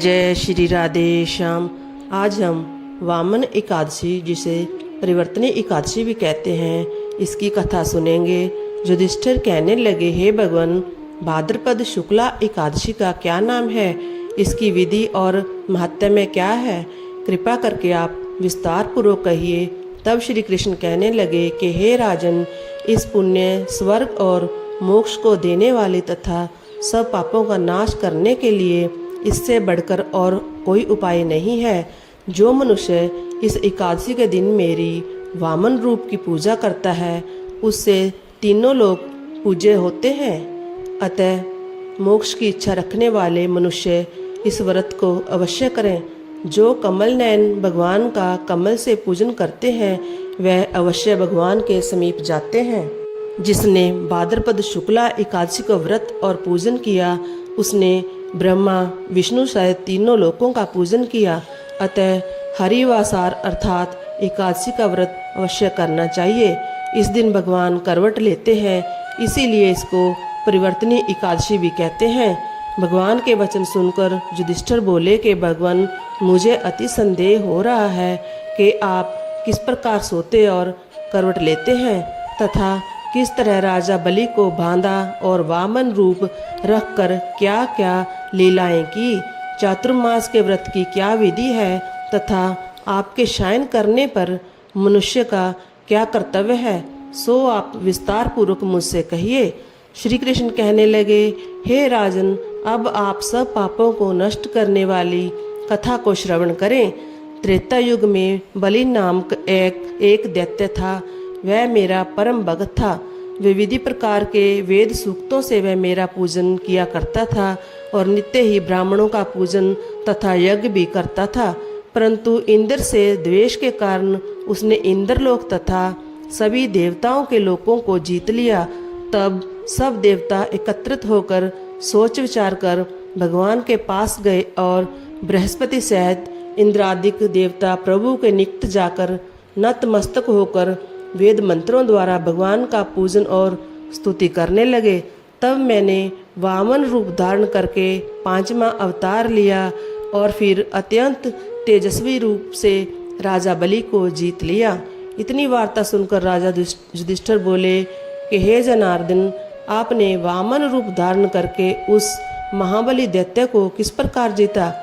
जय श्री राधे श्याम। आज हम वामन एकादशी, जिसे परिवर्तनी एकादशी भी कहते हैं, इसकी कथा सुनेंगे। युधिष्ठिर कहने लगे, हे भगवान, भाद्रपद शुक्ला एकादशी का क्या नाम है? इसकी विधि और महत्व क्या है? कृपा करके आप विस्तार पूर्वक कहिए। तब श्री कृष्ण कहने लगे कि हे राजन, इस पुण्य, स्वर्ग और मोक्ष को देने वाले तथा सब पापों का नाश करने के लिए इससे बढ़कर और कोई उपाय नहीं है। जो मनुष्य इस एकादशी के दिन मेरी वामन रूप की पूजा करता है, उससे तीनों लोग पूज्य होते हैं। अतः मोक्ष की इच्छा रखने वाले मनुष्य इस व्रत को अवश्य करें। जो कमल नयन भगवान का कमल से पूजन करते हैं, वह अवश्य भगवान के समीप जाते हैं। जिसने भाद्रपद शुक्ला एकादशी का व्रत और पूजन किया, उसने ब्रह्मा विष्णु सहित तीनों लोकों का पूजन किया। अतः हरिवासार अर्थात एकादशी का व्रत अवश्य करना चाहिए। इस दिन भगवान करवट लेते हैं, इसीलिए इसको परिवर्तनी एकादशी भी कहते हैं। भगवान के वचन सुनकर युधिष्ठिर बोले कि भगवान, मुझे अति संदेह हो रहा है कि आप किस प्रकार सोते और करवट लेते हैं तथा किस तरह राजा बलि को बांधा और वामन रूप रखकर क्या क्या लीलाएं की। चातुर्मास के व्रत की क्या विधि है तथा आपके शयन करने पर मनुष्य का क्या कर्तव्य है, सो आप विस्तार पूर्वक मुझसे कहिए। श्री कृष्ण कहने लगे, हे राजन, अब आप सब पापों को नष्ट करने वाली कथा को श्रवण करें। त्रेता युग में बलि नामक एक दैत्य था। वह मेरा परम भक्त था। विविध प्रकार के वेद सूक्तों से वह मेरा पूजन किया करता था और नित्य ही ब्राह्मणों का पूजन तथा यज्ञ भी करता था। परंतु इंद्र से द्वेष के कारण उसने इंद्रलोक तथा सभी देवताओं के लोकों को जीत लिया। तब सब देवता एकत्रित होकर सोच विचार कर भगवान के पास गए और बृहस्पति सहित इंद्रादिक देवता प्रभु के निकट जाकर नतमस्तक होकर वेद मंत्रों द्वारा भगवान का पूजन और स्तुति करने लगे। तब मैंने वामन रूप धारण करके 5वां अवतार लिया और फिर अत्यंत तेजस्वी रूप से राजा बलि को जीत लिया। इतनी वार्ता सुनकर राजा युधिष्ठिर बोले कि हे जनार्दन, आपने वामन रूप धारण करके उस महाबली दैत्य को किस प्रकार जीता?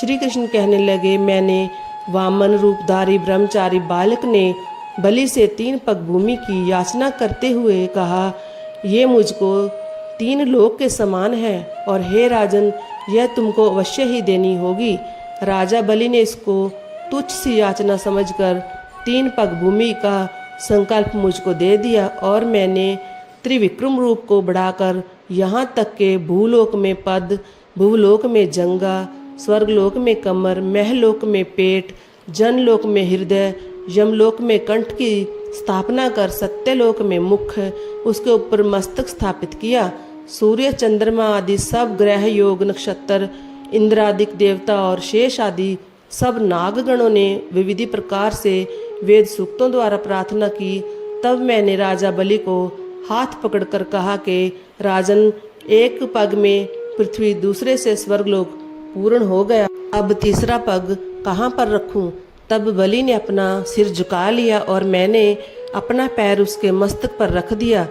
श्री कृष्ण कहने लगे, मैंने वामन रूपधारी ब्रह्मचारी बालक ने बलि से 3 पग भूमि की याचना करते हुए कहा, ये मुझको 3 लोक के समान है और हे राजन, यह तुमको अवश्य ही देनी होगी। राजा बलि ने इसको तुच्छ सी याचना समझकर 3 पग भूमि का संकल्प मुझको दे दिया और मैंने त्रिविक्रम रूप को बढ़ाकर यहाँ तक के भूलोक में पद, भूलोक में जंगा, स्वर्गलोक में कमर, महलोक में पेट, जनलोक में हृदय, यमलोक में कंठ की स्थापना कर सत्यलोक में मुख, उसके ऊपर मस्तक स्थापित किया। सूर्य, चंद्रमा आदि सब ग्रह, योग, नक्षत्र, इंद्रादिक देवता और शेष आदि सब नागगणों ने विविध प्रकार से वेद सूक्तों द्वारा प्रार्थना की। तब मैंने राजा बलि को हाथ पकड़कर कहा कि राजन, एक पग में पृथ्वी, दूसरे से स्वर्गलोक पूर्ण हो गया। अब तीसरा पग कहाँ पर रखूं? तब बलि ने अपना सिर झुका लिया और मैंने अपना पैर उसके मस्तक पर रख दिया,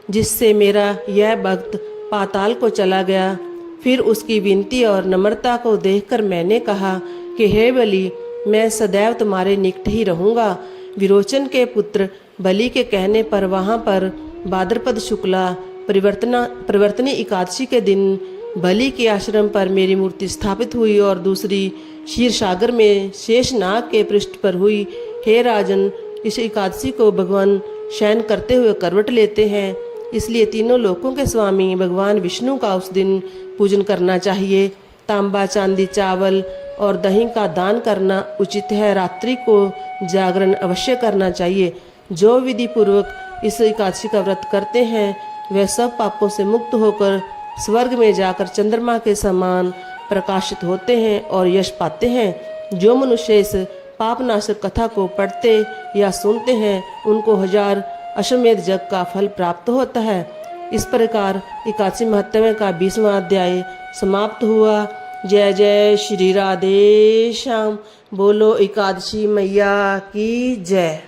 जिससे मेरा यह भक्त पाताल को चला गया। फिर उसकी विनती और नम्रता को देखकर मैंने कहा कि हे बलि, मैं सदैव तुम्हारे निकट ही रहूँगा। विरोचन के पुत्र बलि के कहने पर वहाँ पर भाद्रपद शुक्ला परिवर्तनी एकादशी के दिन बलि के आश्रम पर मेरी मूर्ति स्थापित हुई और दूसरी क्षीर सागर में शेषनाग के पृष्ठ पर हुई। हे राजन, इस एकादशी को भगवान शयन करते हुए करवट लेते हैं, इसलिए तीनों लोकों के स्वामी भगवान विष्णु का उस दिन पूजन करना चाहिए। तांबा, चांदी, चावल और दही का दान करना उचित है। रात्रि को जागरण अवश्य करना चाहिए। जो विधि पूर्वक इस एकादशी का व्रत करते हैं, वे सब पापों से मुक्त होकर स्वर्ग में जाकर चंद्रमा के समान प्रकाशित होते हैं और यश पाते हैं। जो मनुष्य इस पापनाशक कथा को पढ़ते या सुनते हैं, उनको 1000 अश्वमेध यज्ञ का फल प्राप्त होता है। इस प्रकार एकादशी महत्व का 20वां अध्याय समाप्त हुआ। जय जय श्री राधे श्याम। बोलो एकादशी मैया की जय।